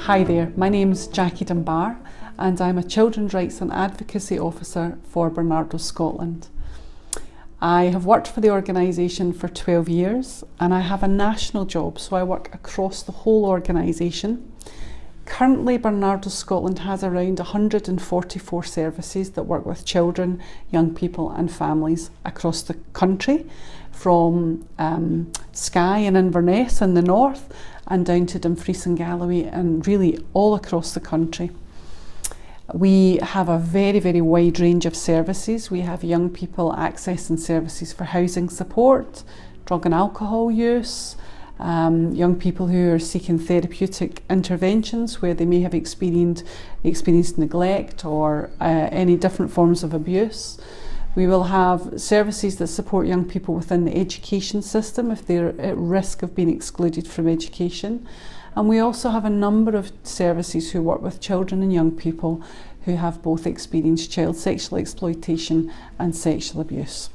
Hi there, my name's Jacqui and I'm a Children's Rights and Advocacy Officer for Barnardo Scotland. I have worked for the organisation for 12 years and I have a national job, so I work across the whole organisation. Currently, Barnardo Scotland has around 144 services that work with children, young people and families across the country, from Skye and Inverness in the north and down to Dumfries and Galloway, and really all across the country. We have a very, very wide range of services. We have young people accessing services for housing support, drug and alcohol use, young people who are seeking therapeutic interventions where they may have experienced neglect or any different forms of abuse. We will have services that support young people within the education system if they're at risk of being excluded from education. And we also have a number of services who work with children and young people who have both experienced child sexual exploitation and sexual abuse.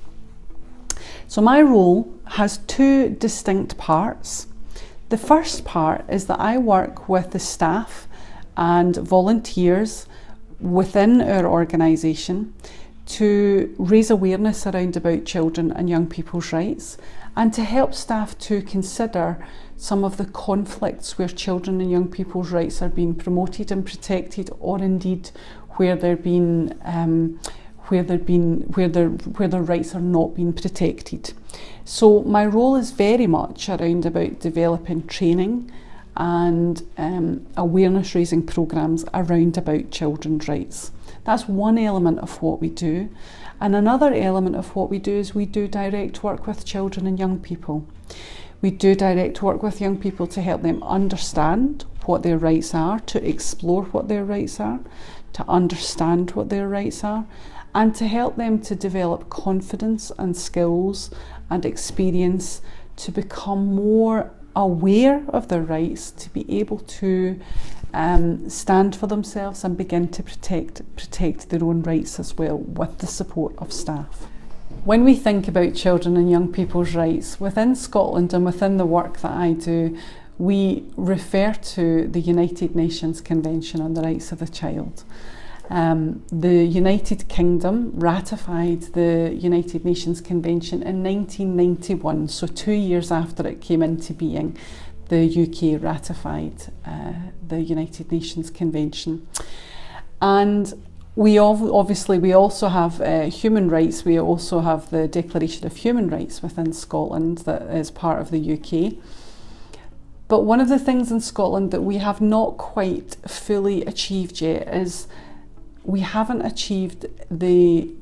So my role has two distinct parts. The first part is that I work with the staff and volunteers within our organisation to raise awareness around about children and young people's rights, and to help staff to consider some of the conflicts where children and young people's rights are being promoted and protected, or indeed where their rights are not being protected. So my role is very much around about developing training and awareness raising programmes around about children's rights. That's one element of what we do. And another element of what we do is we do direct work with children and young people. We do direct work with young people to help them understand what their rights are, to explore what their rights are, to understand what their rights are, and to help them to develop confidence and skills and experience to become more aware of their rights, to be able to stand for themselves and begin to protect their own rights as well, with the support of staff. When we think about children and young people's rights within Scotland and within the work that I do, we refer to the United Nations Convention on the Rights of the Child. The United Kingdom ratified the United Nations Convention in 1991, so 2 years after it came into being, the UK ratified the United Nations Convention. And we also have human rights. We also have the Declaration of Human Rights within Scotland that is part of the UK. But one of the things in Scotland that we have not quite fully achieved yet is we haven't achieved the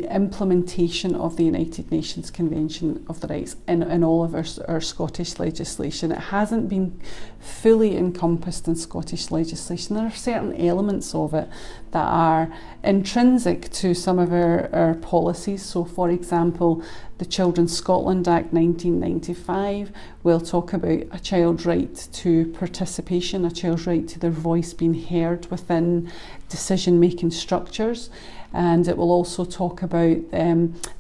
implementation of the United Nations Convention of the Rights in all of our Scottish legislation. It hasn't been fully encompassed in Scottish legislation. There are certain elements of it that are intrinsic to some of our policies. So, for example, the Children's Scotland Act 1995 will talk about a child's right to participation, a child's right to their voice being heard within decision-making structures, and it will also talk about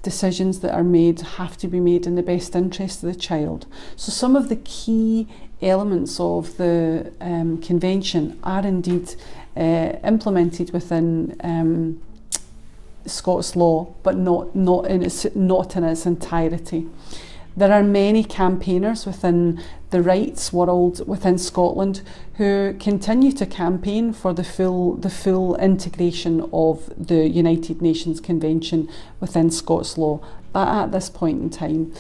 decisions that are made have to be made in the best interest of the child. So some of the key elements of the convention are indeed implemented within Scots law, but not in its entirety. There are many campaigners within the rights world within Scotland who continue to campaign for the full integration of the United Nations Convention within Scots law. But at this point in time,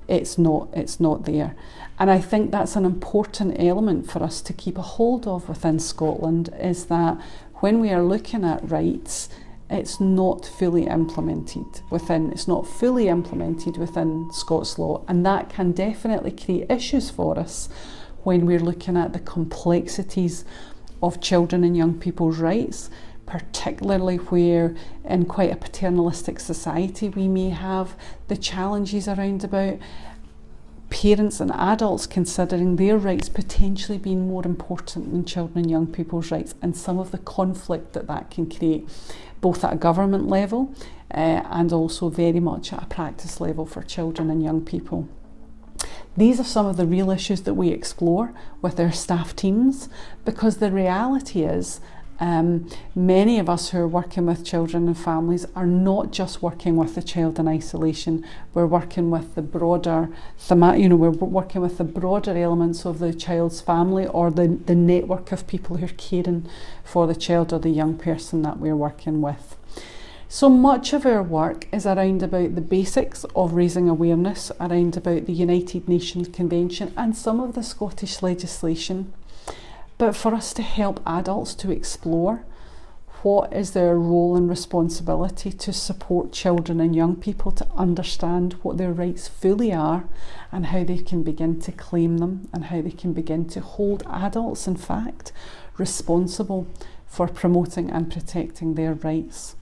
it's not there. And I think that's an important element for us to keep a hold of within Scotland, is that when we are looking at rights, it's not fully implemented within Scots law, and that can definitely create issues for us when we're looking at the complexities of children and young people's rights, particularly where in quite a paternalistic society we may have the challenges around about parents and adults considering their rights potentially being more important than children and young people's rights, and some of the conflict that that can create, both at a government level and also very much at a practice level for children and young people. These are some of the real issues that we explore with our staff teams, because the reality is many of us who are working with children and families are not just working with the child in isolation. We're working with the broader we're working with the broader elements of the child's family, or the network of people who are caring for the child or the young person that we're working with. So much of our work is around about the basics of raising awareness, around about the United Nations Convention and some of the Scottish legislation. But for us to help adults to explore what is their role and responsibility to support children and young people to understand what their rights fully are, and how they can begin to claim them, and how they can begin to hold adults, in fact, responsible for promoting and protecting their rights.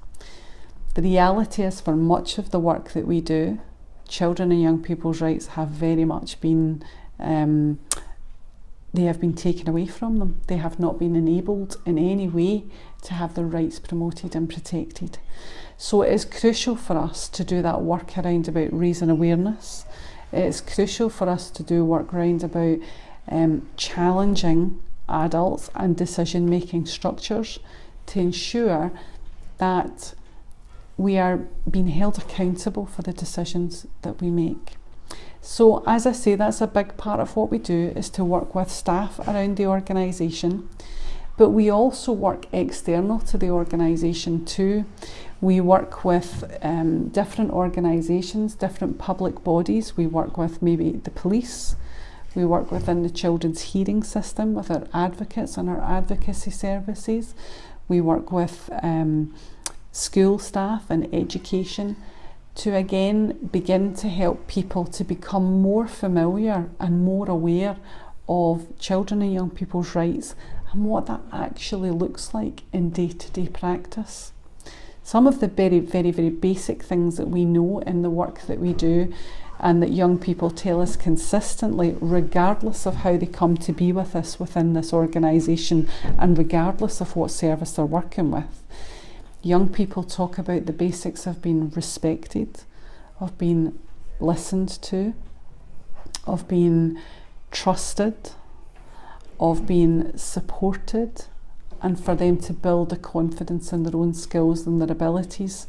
The reality is, for much of the work that we do, children and young people's rights have very much been they have been taken away from them. They have not been enabled in any way to have their rights promoted and protected. So it is crucial for us to do that work around about raising awareness. It is crucial for us to do work around about challenging adults and decision-making structures to ensure that we are being held accountable for the decisions that we make. So as I say, that's a big part of what we do, is to work with staff around the organisation, but we also work external to the organisation too. We work with different organisations, different public bodies. We work with maybe the police. We work within the children's hearing system with our advocates and our advocacy services. We work with school staff and education to again begin to help people to become more familiar and more aware of children and young people's rights and what that actually looks like in day-to-day practice. Some of the very, very, very basic things that we know in the work that we do, and that young people tell us consistently, regardless of how they come to be with us within this organisation and regardless of what service they're working with. Young people talk about the basics of being respected, of being listened to, of being trusted, of being supported, and for them to build a confidence in their own skills and their abilities.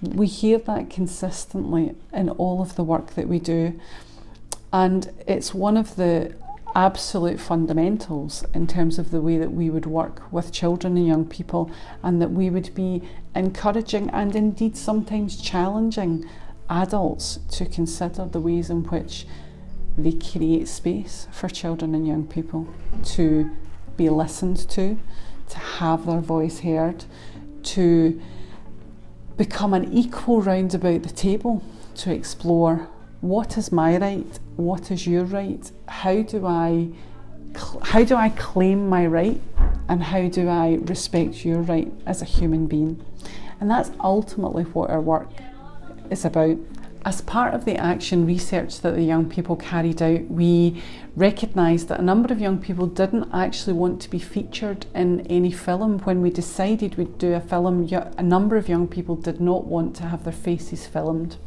We hear that consistently in all of the work that we do, and it's one of the absolute fundamentals in terms of the way that we would work with children and young people, and that we would be encouraging and indeed sometimes challenging adults to consider the ways in which they create space for children and young people to be listened to have their voice heard, to become an equal round about the table, to explore what is my right, what is your right, how do I claim my right, and how do I respect your right as a human being. And that's ultimately what our work is about. As part of the action research that the young people carried out, we recognised that a number of young people didn't actually want to be featured in any film. When we decided we'd do a film, a number of young people did not want to have their faces filmed.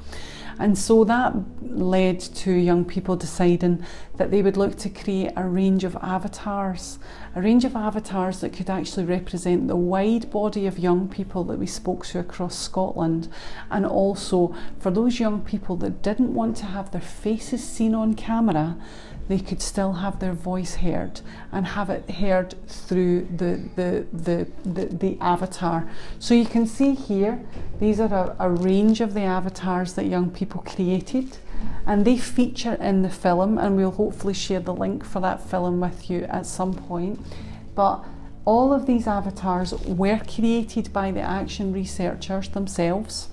And so that led to young people deciding that they would look to create a range of avatars that could actually represent the wide body of young people that we spoke to across Scotland, and also for those young people that didn't want to have their faces seen on camera, they could still have their voice heard and have it heard through the avatar. So you can see here, these are a range of the avatars that young people created, and they feature in the film, and we'll hopefully share the link for that film with you at some point. But all of these avatars were created by the action researchers themselves,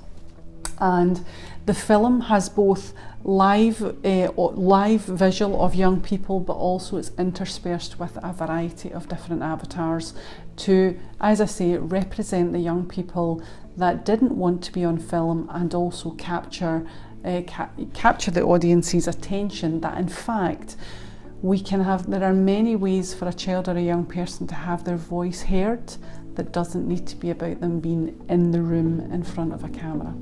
and the film has both live visual of young people, but also it's interspersed with a variety of different avatars to, as I say, represent the young people that didn't want to be on film, and also capture capture the audience's attention, that in fact there are many ways for a child or a young person to have their voice heard that doesn't need to be about them being in the room in front of a camera.